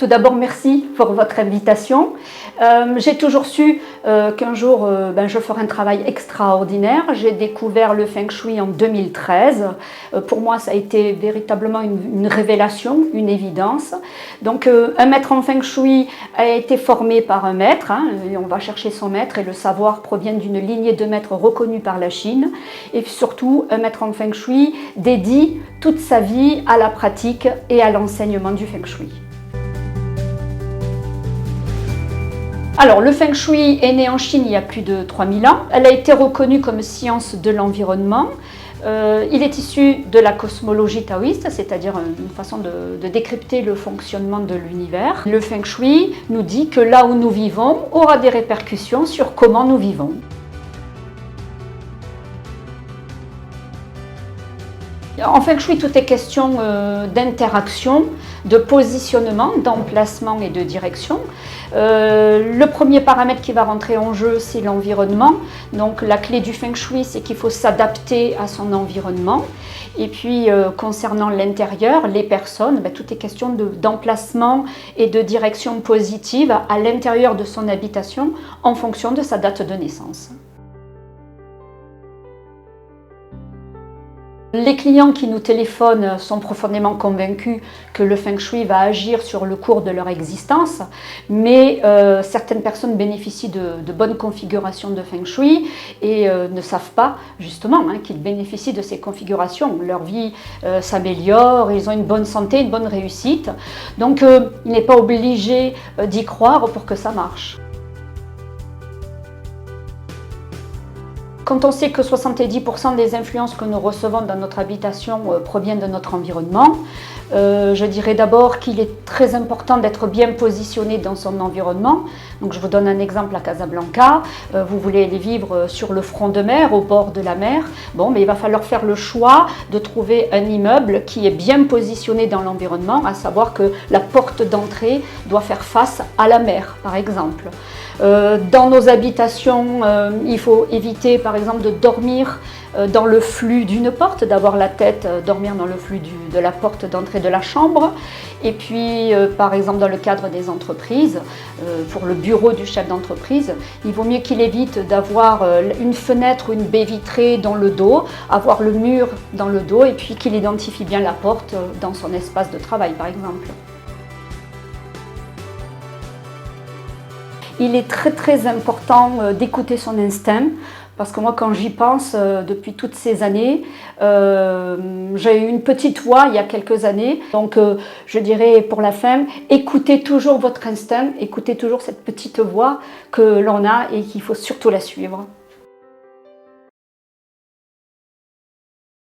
Tout d'abord, merci pour votre invitation. J'ai toujours su qu'un jour, je ferais un travail extraordinaire. J'ai découvert le Feng Shui en 2013. Pour moi, ça a été véritablement une révélation, une évidence. Donc, un maître en Feng Shui a été formé par un maître. Et on va chercher son maître et le savoir provient d'une lignée de maîtres reconnue par la Chine. Et surtout, un maître en Feng Shui dédie toute sa vie à la pratique et à l'enseignement du Feng Shui. Alors, le Feng Shui est né en Chine il y a plus de 3000 ans. Elle a été reconnue comme science de l'environnement. Il est issu de la cosmologie taoïste, c'est-à-dire une façon de décrypter le fonctionnement de l'univers. Le Feng Shui nous dit que là où nous vivons aura des répercussions sur comment nous vivons. En Feng Shui, tout est question d'interaction, de positionnement, d'emplacement et de direction. Le premier paramètre qui va rentrer en jeu, c'est l'environnement. Donc la clé du Feng Shui, c'est qu'il faut s'adapter à son environnement. Et puis concernant l'intérieur, les personnes, tout est question d'emplacement et de direction positive à l'intérieur de son habitation en fonction de sa date de naissance. Les clients qui nous téléphonent sont profondément convaincus que le Feng Shui va agir sur le cours de leur existence, mais certaines personnes bénéficient de bonnes configurations de Feng Shui et ne savent pas justement qu'ils bénéficient de ces configurations. Leur vie s'améliore, ils ont une bonne santé, une bonne réussite, donc il n'est pas obligé d'y croire pour que ça marche. Quand on sait que 70% des influences que nous recevons dans notre habitation proviennent de notre environnement, je dirais d'abord qu'il est très important d'être bien positionné dans son environnement. Donc je vous donne un exemple à Casablanca. Vous voulez aller vivre sur le front de mer, au bord de la mer. Mais il va falloir faire le choix de trouver un immeuble qui est bien positionné dans l'environnement, à savoir que la porte d'entrée doit faire face à la mer, par exemple. Dans nos habitations, il faut éviter par exemple de dormir dans le flux d'une porte, d'avoir la tête, dormir dans le flux de la porte d'entrée de la chambre. Et puis par exemple dans le cadre des entreprises, pour le bureau du chef d'entreprise, il vaut mieux qu'il évite d'avoir une fenêtre ou une baie vitrée dans le dos, avoir le mur dans le dos et puis qu'il identifie bien la porte dans son espace de travail par exemple. Il est très important d'écouter son instinct, parce que moi quand j'y pense depuis toutes ces années, j'ai eu une petite voix il y a quelques années, donc je dirais pour la fin, écoutez toujours votre instinct, écoutez toujours cette petite voix que l'on a et qu'il faut surtout la suivre.